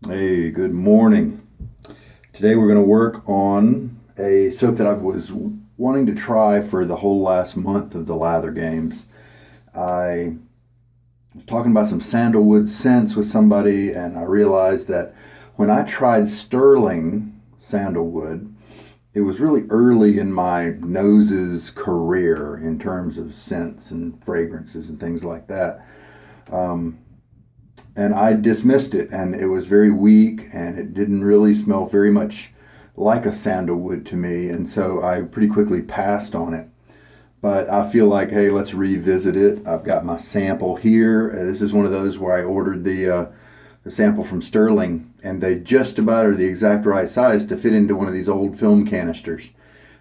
Hey, good morning. Today we're going to work on a soap that I was wanting to try for the whole last month of the Lather games. I was talking about some sandalwood scents with somebody, and I realized that when I tried Stirling Sandalwood, it was really early in my nose's career in terms of scents and fragrances and things like that. Um, and I dismissed it, and it was very weak, and it didn't really smell very much like a sandalwood to me, and so I pretty quickly passed on it. But I feel like, hey, let's revisit it. I've got my sample here. This is one of those where I ordered the sample from Stirling, and they just about are the exact right size to fit into one of these old film canisters.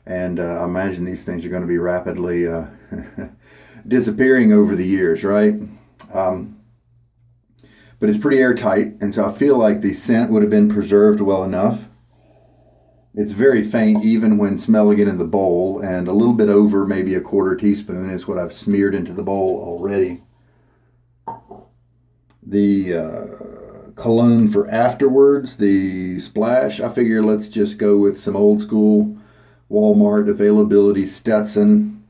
And I imagine these things are going to be rapidly disappearing over the years, right? Um, but it's pretty airtight, and so I feel like the scent would have been preserved well enough. It's very faint even when smelling it in the bowl, and a little bit over maybe a quarter teaspoon is what I've smeared into the bowl already. The cologne for afterwards, the splash, I figure let's just go with some old school Walmart availability Stetson,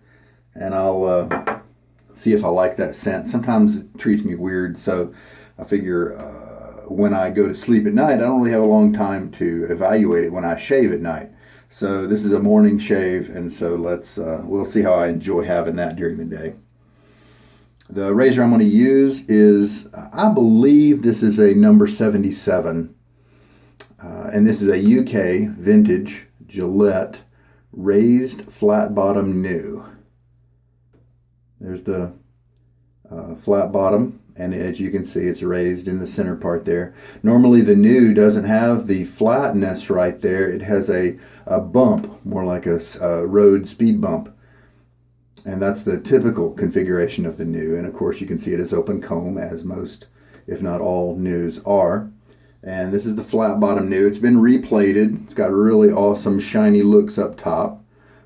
and I'll see if I like that scent. Sometimes it treats me weird, so I figure when I go to sleep at night, I don't really have a long time to evaluate it when I shave at night. So this is a morning shave, and so we'll see how I enjoy having that during the day. The razor I'm going to use is, I believe this is a number 77, and this is a UK vintage Gillette raised flat bottom new. There's the flat bottom, and as you can see, it's raised in the center part there. Normally the new doesn't have the flatness right there. It has a bump, more like a road speed bump, and that's the typical configuration of the new. And of course you can see it as open comb, as most, if not all, news are. And this is the flat bottom new. It's been replated. It's got really awesome shiny looks up top.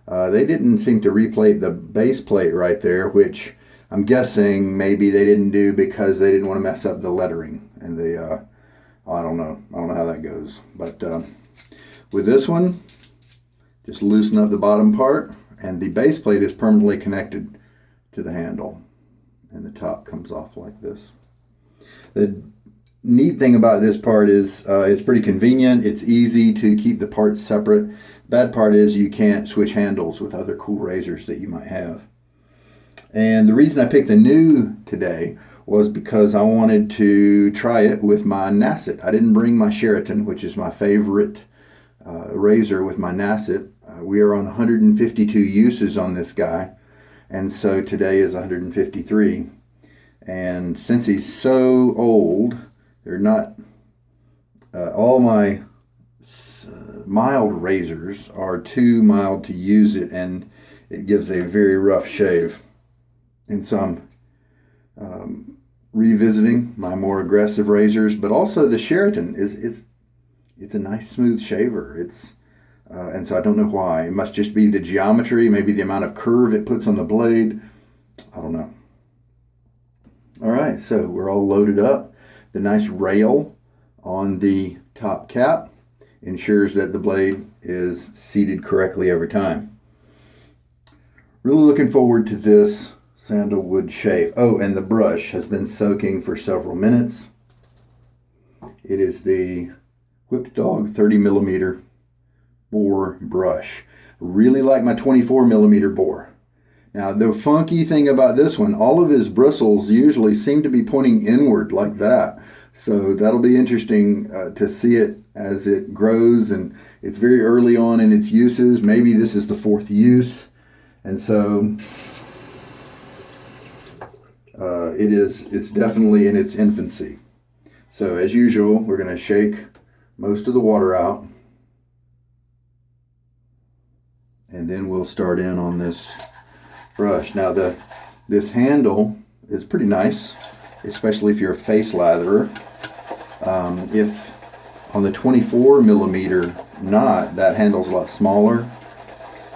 They didn't seem to replate the base plate right there, which I'm guessing maybe they didn't do because they didn't want to mess up the lettering. And I don't know. I don't know how that goes. But with this one, just loosen up the bottom part, and the base plate is permanently connected to the handle, and the top comes off like this. The neat thing about this part is it's pretty convenient. It's easy to keep the parts separate. Bad part is you can't switch handles with other cool razors that you might have. And the reason I picked the new today was because I wanted to try it with my Nacet. I didn't bring my Sheraton, which is my favorite razor with my Nacet. We are on 152 uses on this guy, and so today is 153. And since he's so old, they're not all my mild razors are too mild to use it, and it gives a very rough shave. And so I'm revisiting my more aggressive razors, but also the Sheraton it's a nice smooth shaver. And so I don't know why. It must just be the geometry, maybe the amount of curve it puts on the blade. I don't know. All right, so we're all loaded up. The nice rail on the top cap ensures that the blade is seated correctly every time. Really looking forward to this sandalwood shave. Oh, and the brush has been soaking for several minutes. It is the Whipped Dog 30mm Boar brush. Really like my 24mm Boar. Now, the funky thing about this one, all of his bristles usually seem to be pointing inward like that. So that'll be interesting to see it as it grows, and it's very early on in its uses. Maybe this is the fourth use. And so it's definitely in its infancy. So as usual, we're going to shake most of the water out, and then we'll start in on this brush. Now this handle is pretty nice, especially if you're a face latherer. If on the 24mm knot, that handle's a lot smaller,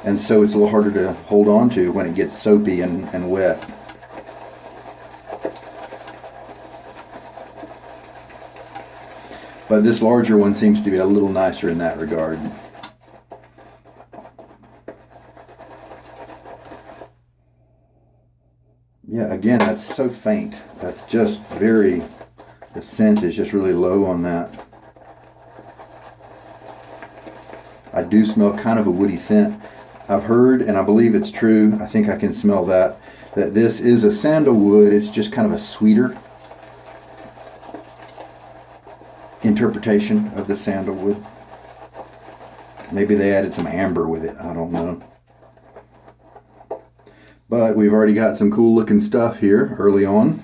and so it's a little harder to hold on to when it gets soapy and wet. But this larger one seems to be a little nicer in that regard. Yeah, again, that's so faint. That's just very, the scent is just really low on that. I do smell kind of a woody scent. I've heard, and I believe it's true, I think I can smell that this is a sandalwood. It's just kind of a sweeter interpretation of the sandalwood. Maybe they added some amber with it, I don't know. But we've already got some cool looking stuff here early on.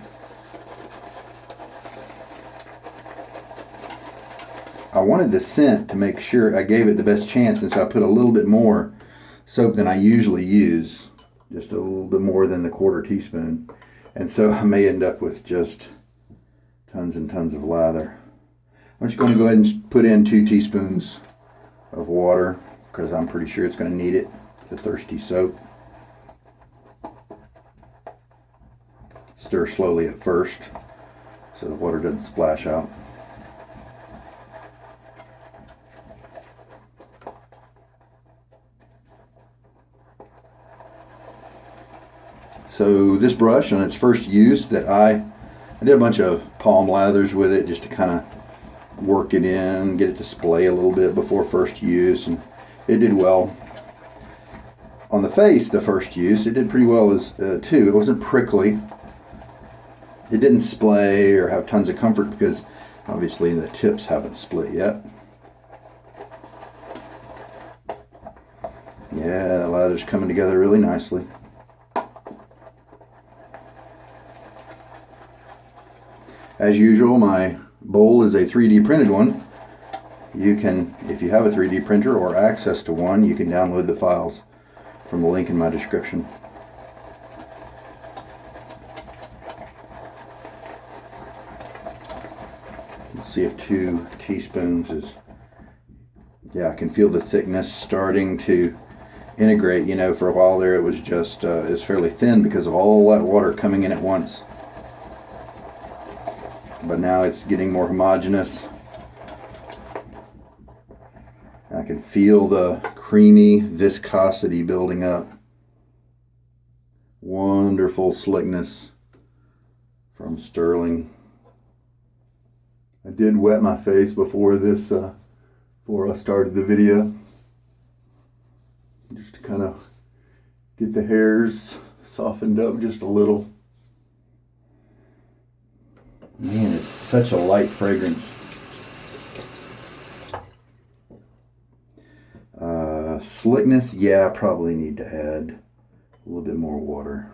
I wanted the scent to make sure I gave it the best chance, and so I put a little bit more soap than I usually use. Just a little bit more than the 1/4 teaspoon. And so I may end up with just tons and tons of lather. I'm just going to go ahead and put in 2 teaspoons of water because I'm pretty sure it's going to need it, the thirsty soap. Stir slowly at first so the water doesn't splash out. So this brush on its first use that I did a bunch of palm lathers with it just to kind of work it in, get it to splay a little bit before first use, and it did well. On the face, the first use, it did pretty well as too. It wasn't prickly. It didn't splay or have tons of comfort because obviously the tips haven't split yet. Yeah, the lather's coming together really nicely. As usual, my bowl is a 3D printed one. You can, if you have a 3D printer or access to one, you can download the files from the link in my description. Let's see if 2 teaspoons is, yeah, I can feel the thickness starting to integrate. You know, for a while there it was just, it was fairly thin because of all that water coming in at once. But now it's getting more homogeneous. I can feel the creamy viscosity building up. Wonderful slickness from Stirling. I did wet my face before this, before I started the video, just to kind of get the hairs softened up just a little. Man, it's such a light fragrance. Slickness, yeah, I probably need to add a little bit more water.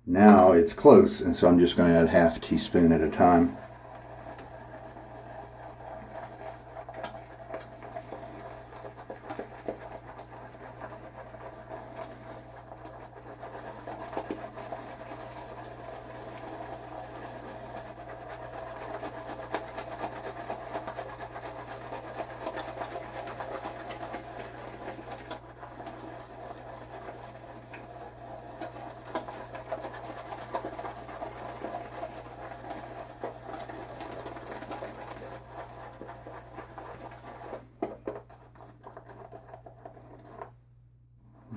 Now it's close, and so I'm just going to add half a teaspoon at a time.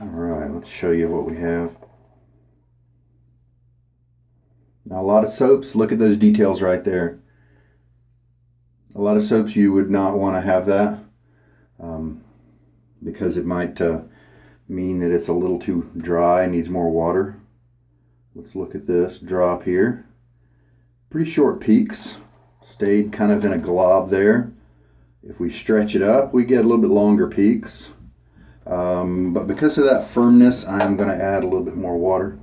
Alright, let's show you what we have. Now, a lot of soaps, look at those details right there. A lot of soaps you would not want to have that because it might mean that it's a little too dry and needs more water. Let's look at this drop here. Pretty short peaks, stayed kind of in a glob there. If we stretch it up, we get a little bit longer peaks. But because of that firmness, I'm going to add a little bit more water.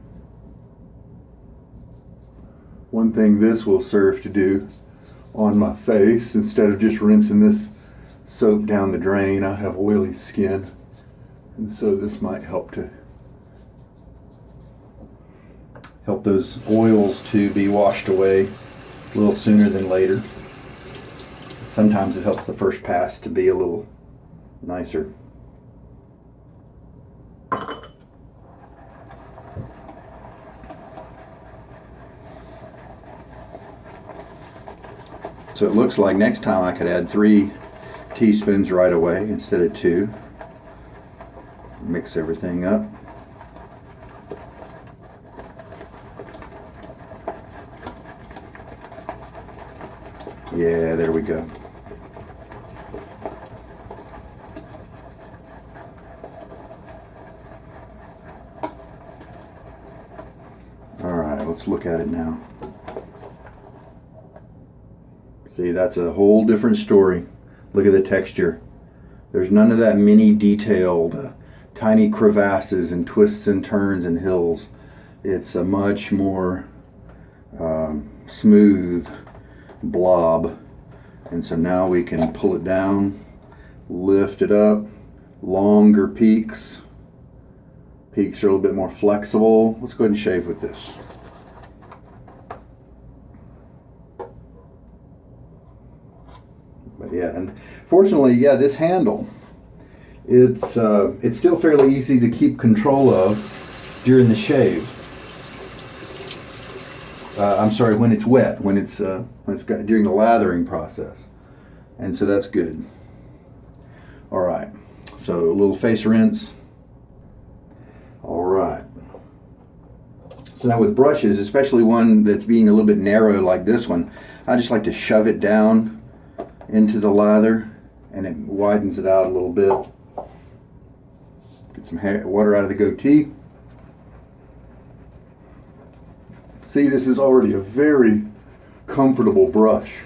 One thing this will serve to do on my face, instead of just rinsing this soap down the drain, I have oily skin, and so this might help those oils to be washed away a little sooner than later. Sometimes it helps the first pass to be a little nicer. So it looks like next time I could add 3 teaspoons right away instead of 2. Mix everything up. Yeah, there we go. All right, let's look at it now. See, that's a whole different story. Look at the texture. There's none of that mini detailed, tiny crevasses and twists and turns and hills. It's a much more smooth blob. And so now we can pull it down, lift it up, longer peaks. Peaks are a little bit more flexible. Let's go ahead and shave with this. But yeah, and fortunately, yeah, this handle, it's still fairly easy to keep control of during the shave. I'm sorry, when it's wet, when it's got, during the lathering process, and so that's good. All right, so a little face rinse. All right. So now with brushes, especially one that's being a little bit narrow like this one, I just like to shove it down into the lather, and it widens it out a little bit. Get some water out of the goatee. See, this is already a very comfortable brush.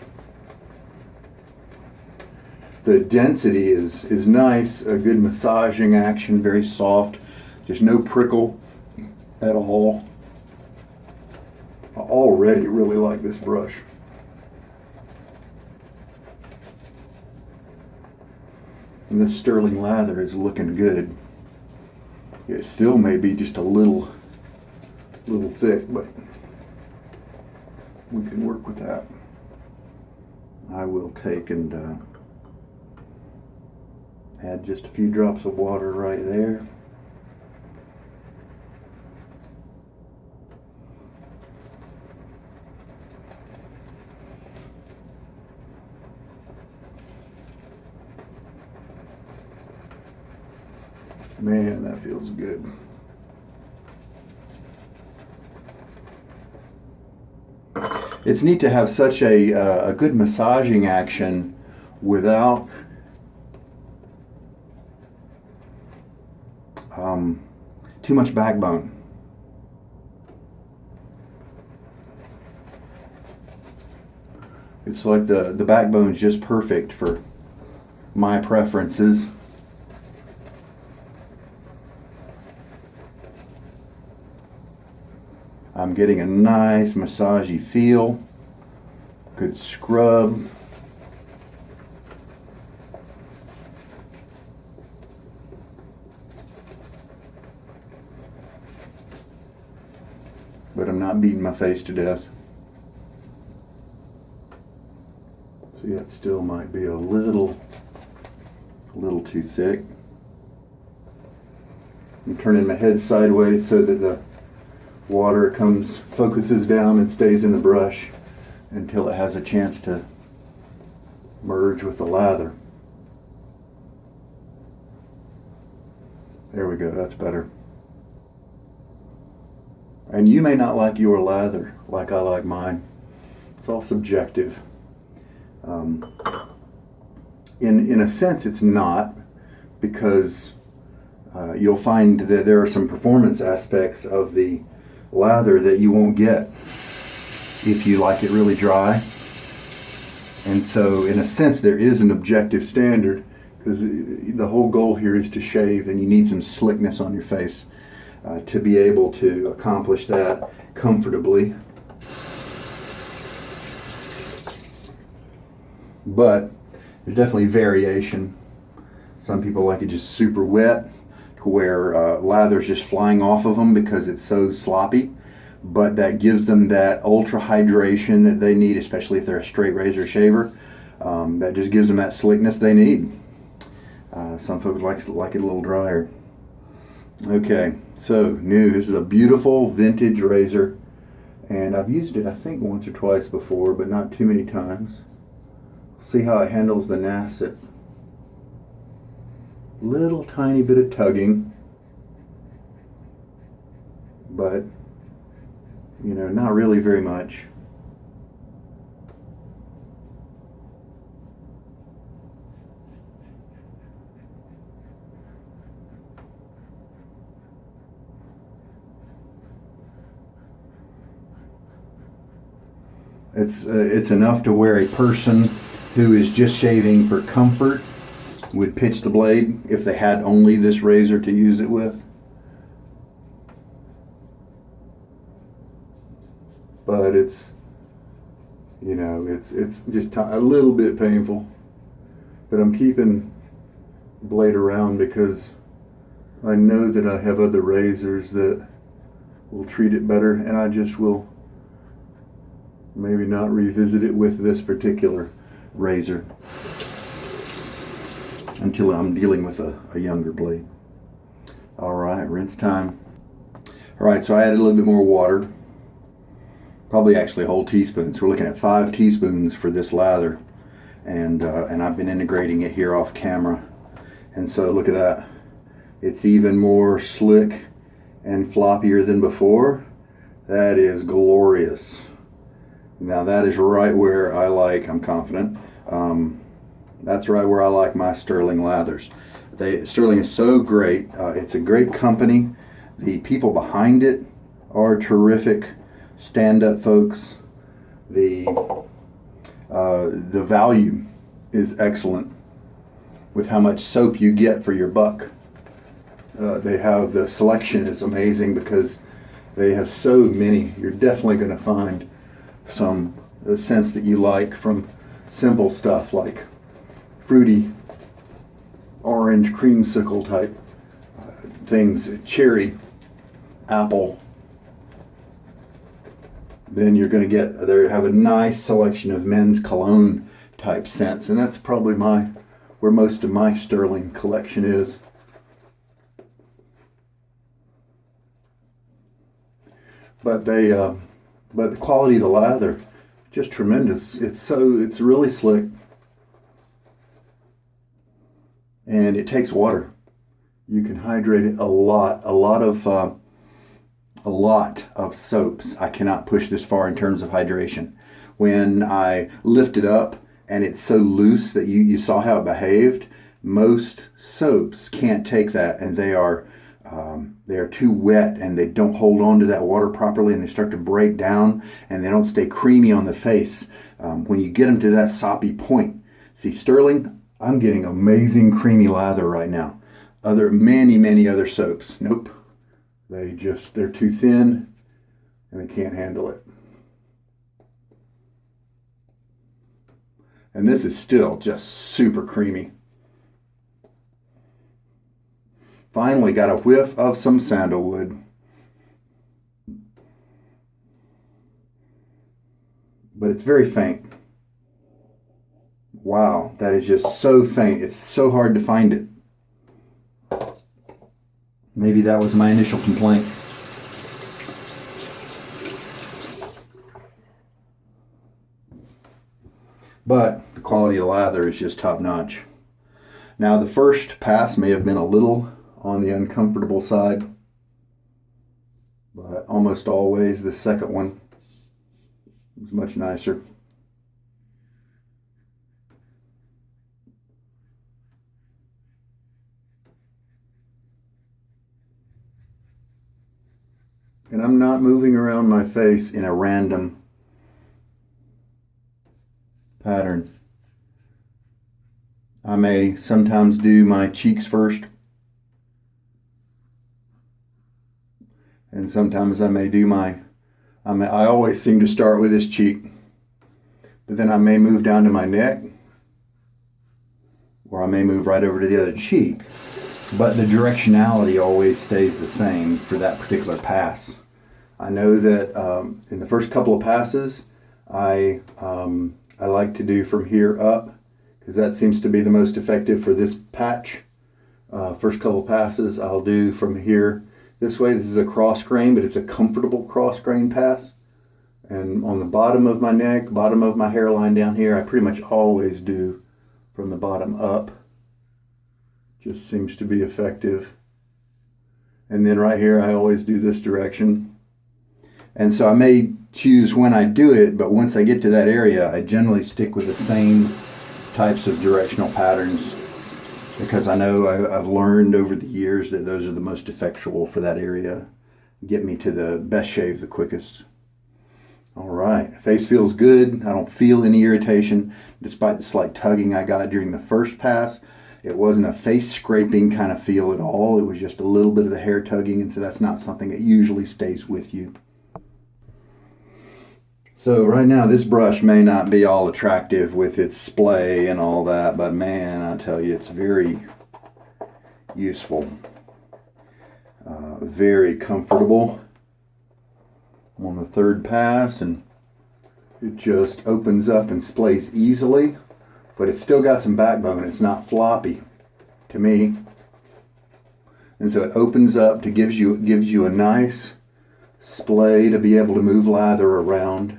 The density is nice, a good massaging action, very soft. There's no prickle at all. I already really like this brush. And this Stirling lather is looking good. It still may be just a little thick, but we can work with that. I will take and add just a few drops of water right there. Man, that feels good. It's neat to have such a good massaging action without too much backbone. It's like the backbone is just perfect for my preferences. I'm getting a nice massagey feel, good scrub. But I'm not beating my face to death. See, that still might be a little too thick. I'm turning my head sideways so that the water focuses down and stays in the brush until it has a chance to merge with the lather. There we go, that's better. And you may not like your lather like I like mine. It's all subjective. In a sense, it's not, because you'll find that there are some performance aspects of the lather that you won't get if you like it really dry. And so in a sense there is an objective standard, because the whole goal here is to shave, and you need some slickness on your face to be able to accomplish that comfortably. But there's definitely variation. Some people like it just super wet, to where lather's just flying off of them because it's so sloppy, but that gives them that ultra hydration that they need, especially if they're a straight razor shaver. That just gives them that slickness they need. Some folks like it a little drier. Okay, so this is a beautiful vintage razor, and I've used it I think once or twice before, but not too many times. See how it handles the Nacet. Little tiny bit of tugging, but you know, not really very much. It's enough to where a person who is just shaving for comfort would pitch the blade if they had only this razor to use it with. But it's, you know, it's just a little bit painful. But I'm keeping the blade around because I know that I have other razors that will treat it better, and I just will maybe not revisit it with this particular razor until I'm dealing with a younger blade. All right, rinse time. All right, so I added a little bit more water, probably actually a whole teaspoon. So we're looking at 5 teaspoons for this lather, and I've been integrating it here off camera. And so look at that. It's even more slick and floppier than before. That is glorious. Now that is right where I like, I'm confident, that's right where I like my Stirling lathers. Stirling is so great. It's a great company. The people behind it are terrific stand-up folks. The value is excellent with how much soap you get for your buck. They have, the selection is amazing because they have so many. You're definitely going to find some scents that you like, from simple stuff like fruity orange creamsicle type things, cherry, apple. Then you're going to get, they have a nice selection of men's cologne type scents, and that's probably where most of my Stirling collection is. But but the quality of the lather, just tremendous. It's really slick, and it takes water. You can hydrate it a lot of soaps. I cannot push this far in terms of hydration. When I lift it up and it's so loose that you saw how it behaved, most soaps can't take that, and they are too wet, and they don't hold on to that water properly, and they start to break down, and they don't stay creamy on the face when you get them to that soppy point. See, Stirling, I'm getting amazing creamy lather right now. Many other soaps, nope. They're too thin, and they can't handle it. And this is still just super creamy. Finally got a whiff of some sandalwood. But it's very faint. Wow, that is just so faint. It's so hard to find it. Maybe that was my initial complaint. But the quality of the lather is just top notch. Now, the first pass may have been a little on the uncomfortable side, but almost always the second one is much nicer. And I'm not moving around my face in a random pattern. I may sometimes do my cheeks first, and sometimes I may do I always seem to start with this cheek, but then I may move down to my neck, or I may move right over to the other cheek. But the directionality always stays the same for that particular pass. I know that in the first couple of passes, I like to do from here up, because that seems to be the most effective for this patch. First couple of passes, I'll do from here this way. This is a cross grain, but it's a comfortable cross grain pass. And on the bottom of my neck, bottom of my hairline down here, I pretty much always do from the bottom up. Just seems to be effective. And then right here, I always do this direction. And so I may choose when I do it, but once I get to that area, I generally stick with the same types of directional patterns because I know I've learned over the years that those are the most effectual for that area. Get me to the best shave the quickest. All right, face feels good. I don't feel any irritation despite the slight tugging I got during the first pass. It wasn't a face scraping kind of feel at all. It was just a little bit of the hair tugging, and so that's not something that usually stays with you. So right now this brush may not be all attractive with its splay and all that, but man, I tell you, it's very useful. Very comfortable on the third pass, and it just opens up and splays easily, but it's still got some backbone. It's not floppy to me. And so it opens up to gives you a nice splay to be able to move lather around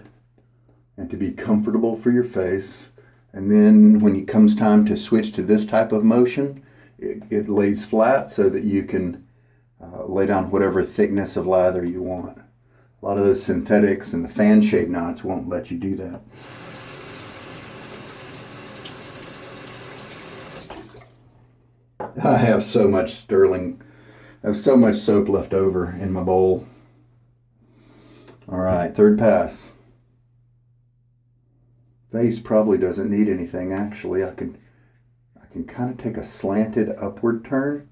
and to be comfortable for your face. And then when it comes time to switch to this type of motion, it lays flat so that you can lay down whatever thickness of lather you want. A lot of those synthetics and the fan shaped knots won't let you do that. I have so much Stirling, I have so much soap left over in my bowl. All right, third pass. Face probably doesn't need anything actually. I can kind of take a slanted upward turn.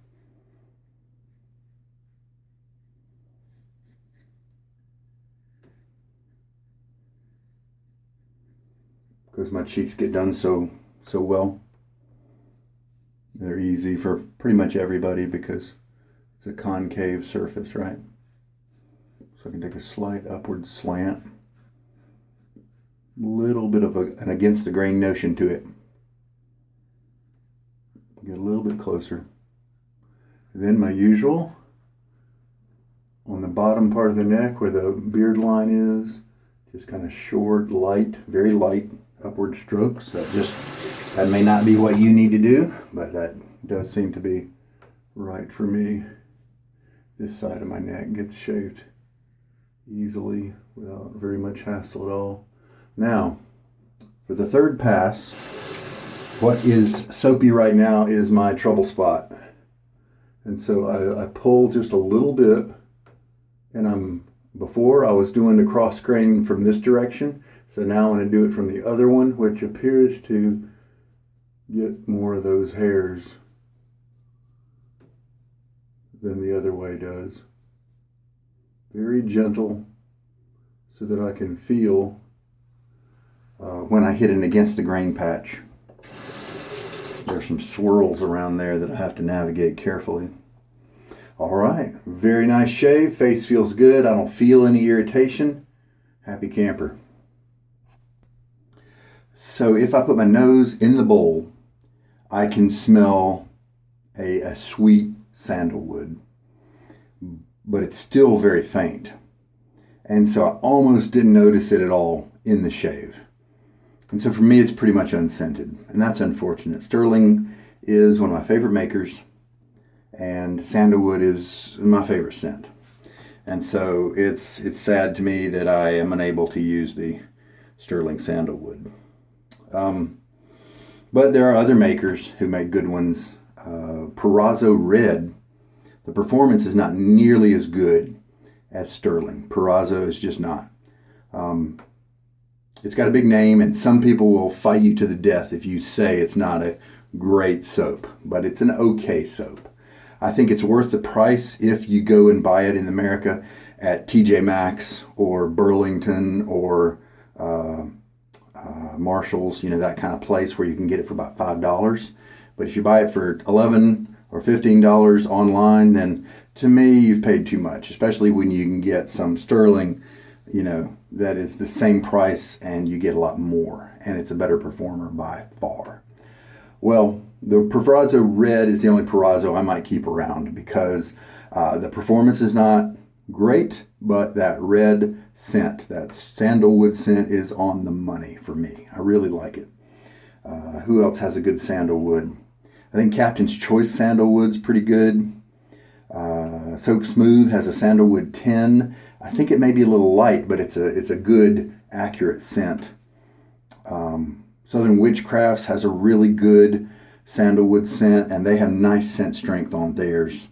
Because my cheeks get done so well. They're easy for pretty much everybody because it's a concave surface, right? So I can take a slight upward slant. Little bit of an against the grain notion to it. Get a little bit closer. And then my usual, on the bottom part of the neck where the beard line is, just kind of short, light, very light upward strokes. That may not be what you need to do, but that does seem to be right for me. This side of my neck gets shaved easily without very much hassle at all. Now, for the third pass, what is soapy right now is my trouble spot. And so I pull just a little bit, and before I was doing the cross grain from this direction, so now I'm going to do it from the other one, which appears to get more of those hairs than the other way does. Very gentle so that I can feel when I hit it against the grain patch. There's some swirls around there that I have to navigate carefully. All right, very nice shave. Face feels good. I don't feel any irritation. Happy camper. So if I put my nose in the bowl, I can smell a sweet sandalwood, but it's still very faint. And so I almost didn't notice it at all in the shave. And so for me, it's pretty much unscented, and that's unfortunate. Stirling is one of my favorite makers, and sandalwood is my favorite scent. And so it's sad to me that I am unable to use the Stirling Sandalwood. But there are other makers who make good ones. Perazzo Red, the performance is not nearly as good as Stirling. Perazzo is just not. It's got a big name, and some people will fight you to the death if you say it's not a great soap, but it's an okay soap. I think it's worth the price if you go and buy it in America at TJ Maxx or Burlington or Marshall's, that kind of place where you can get it for about $5. But if you buy it for $11 or $15 online, then to me, you've paid too much, especially when you can get some Stirling, that is the same price and you get a lot more, and it's a better performer by far. Well, the Perazzo Red is the only Perazzo I might keep around because the performance is not great, but that red scent. That sandalwood scent is on the money for me. I really like it. Who else has a good sandalwood? I think Captain's Choice sandalwood's pretty good. Soap Smooth has a sandalwood 10. I think it may be a little light, but it's a good, accurate scent. Southern Witchcrafts has a really good sandalwood scent, and they have nice scent strength on theirs.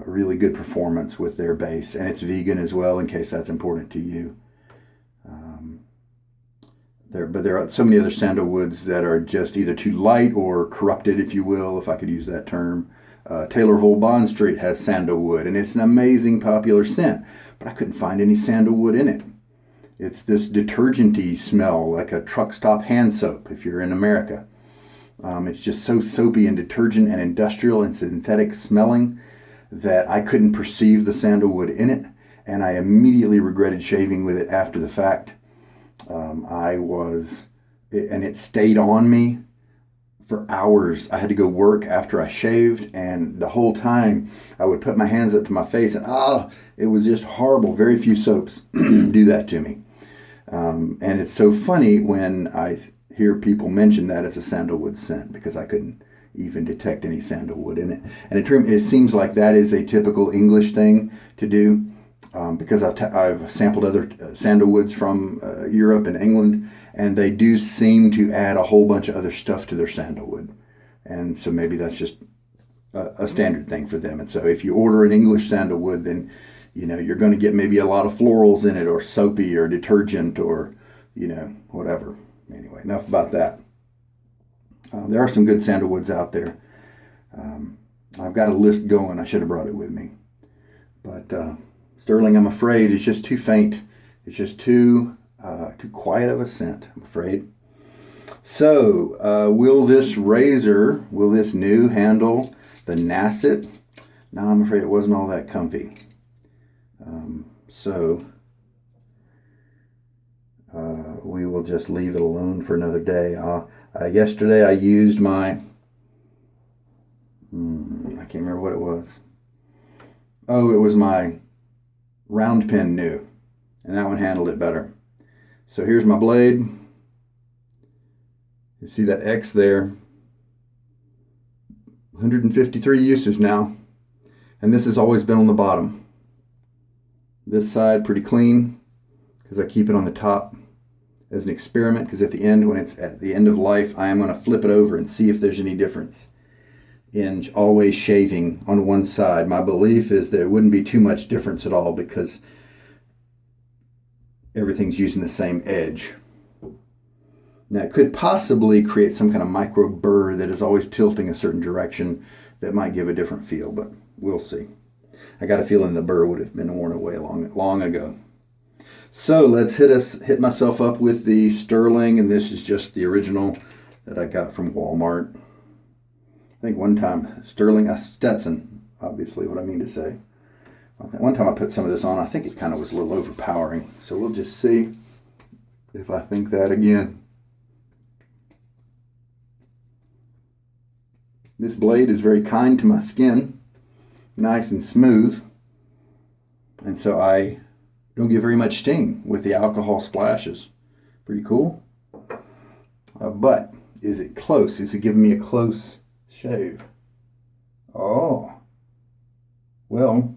Really good performance with their base, and it's vegan as well, in case that's important to you. But there are so many other sandalwoods that are just either too light or corrupted, if you will, if I could use that term. Taylorville Bond Street has sandalwood, and it's an amazing popular scent, but I couldn't find any sandalwood in it. It's this detergent-y smell, like a truck stop hand soap, if you're in America. It's just so soapy and detergent and industrial and synthetic smelling that I couldn't perceive the sandalwood in it, and I immediately regretted shaving with it after the fact. And it stayed on me for hours. I had to go work after I shaved, and the whole time I would put my hands up to my face, and it was just horrible. Very few soaps do that to me. And it's so funny when I hear people mention that as a sandalwood scent, because I couldn't even detect any sandalwood in it. And it seems like that is a typical English thing to do, because I've sampled other sandalwoods from Europe and England, and they do seem to add a whole bunch of other stuff to their sandalwood. And so maybe that's just a standard thing for them. And so if you order an English sandalwood, then you're going to get maybe a lot of florals in it, or soapy, or detergent, or whatever. Anyway, enough about that. There are some good sandalwoods out there. I've got a list going. I should have brought it with me. But Stirling, I'm afraid, is just too faint. It's just too quiet of a scent, I'm afraid. So, will this new handle the Nacet? No, I'm afraid it wasn't all that comfy. We will just leave it alone for another day. Yesterday I used my, I can't remember what it was. Oh, it was my round pen new, and that one handled it better. So here's my blade. You see that X there? 153 uses now, and this has always been on the bottom. This side pretty clean, because I keep it on the top as an experiment, because at the end, when it's at the end of life, I am going to flip it over and see if there's any difference in always shaving on one side. My belief is there wouldn't be too much difference at all, because everything's using the same edge. Now, it could possibly create some kind of micro burr that is always tilting a certain direction that might give a different feel, but we'll see. I got a feeling the burr would have been worn away long ago. So let's hit myself up with the Stirling, and this is just the original that I got from Walmart. I think one time Stetson, obviously what I mean to say. One time I put some of this on, I think it kind of was a little overpowering. So we'll just see if I think that again. This blade is very kind to my skin, nice and smooth. And so I don't get very much sting with the alcohol splashes. Pretty cool. But is it close? Is it giving me a close shave? Oh. Well,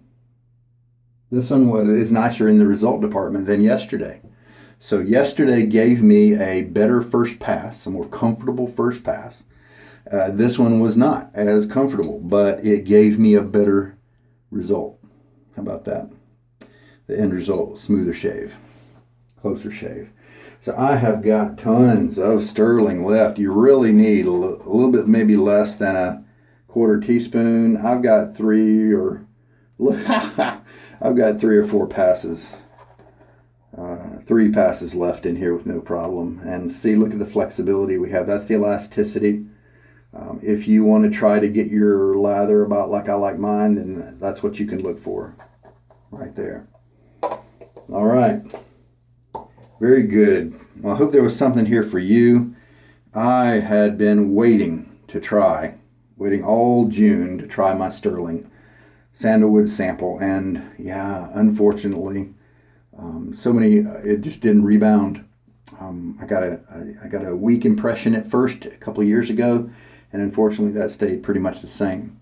this one is nicer in the result department than yesterday. So yesterday gave me a better first pass, a more comfortable first pass. This one was not as comfortable, but it gave me a better result. How about that? The end result, smoother shave, closer shave. So I have got tons of Stirling left. You really need a little bit, maybe less than a quarter teaspoon. I've got three or four passes. 3 passes left in here with no problem. And see, look at the flexibility we have. That's the elasticity. If you want to try to get your lather about like I like mine, then that's what you can look for right there. All right. Very good. Well, I hope there was something here for you. I had been waiting all June to try my Stirling Sandalwood sample. And yeah, unfortunately, So many, it just didn't rebound. I got a weak impression at first a couple of years ago, and unfortunately that stayed pretty much the same.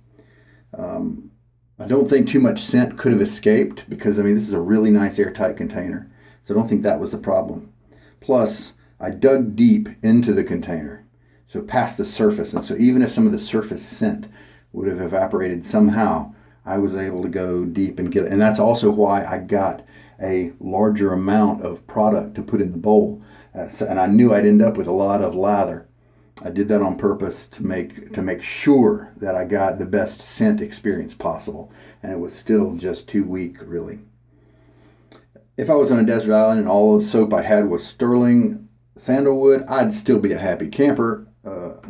I don't think too much scent could have escaped because, I mean, this is a really nice airtight container. So I don't think that was the problem. Plus, I dug deep into the container, so past the surface. And so even if some of the surface scent would have evaporated somehow, I was able to go deep and get it. And that's also why I got a larger amount of product to put in the bowl. And I knew I'd end up with a lot of lather. I did that on purpose to make sure that I got the best scent experience possible, and it was still just too weak, really. If I was on a desert island and all the soap I had was Stirling Sandalwood, I'd still be a happy camper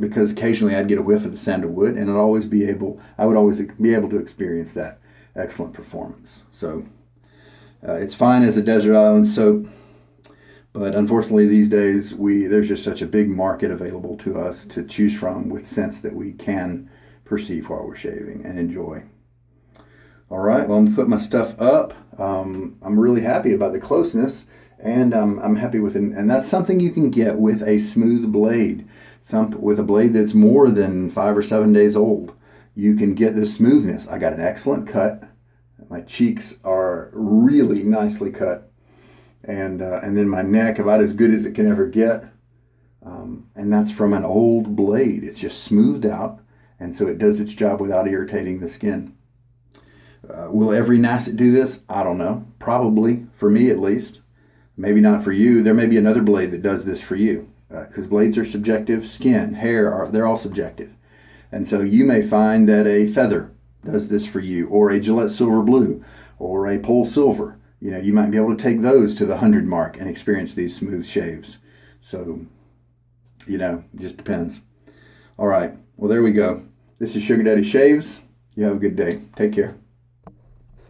because occasionally I'd get a whiff of the sandalwood, and I would always be able to experience that excellent performance. So it's fine as a desert island soap. But unfortunately, these days, there's just such a big market available to us to choose from with scents that we can perceive while we're shaving and enjoy. All right, well, I'm going to put my stuff up. I'm really happy about the closeness, and I'm happy with it. And that's something you can get with a smooth blade. With a blade that's more than 5 or 7 days old. You can get this smoothness. I got an excellent cut. My cheeks are really nicely cut. And then my neck about as good as it can ever get. And that's from an old blade. It's just smoothed out, and so it does its job without irritating the skin. Will every Nacet do this? I don't know. Probably, for me at least. Maybe not for you. There may be another blade that does this for you. Because blades are subjective, skin, hair, they're all subjective. And so you may find that a feather does this for you, or a Gillette Silver Blue, or a Pole Silver. You might be able to take those to the 100 mark and experience these smooth shaves. So, it just depends. All right. Well, there we go. This is Sugar Daddy Shaves. You have a good day. Take care.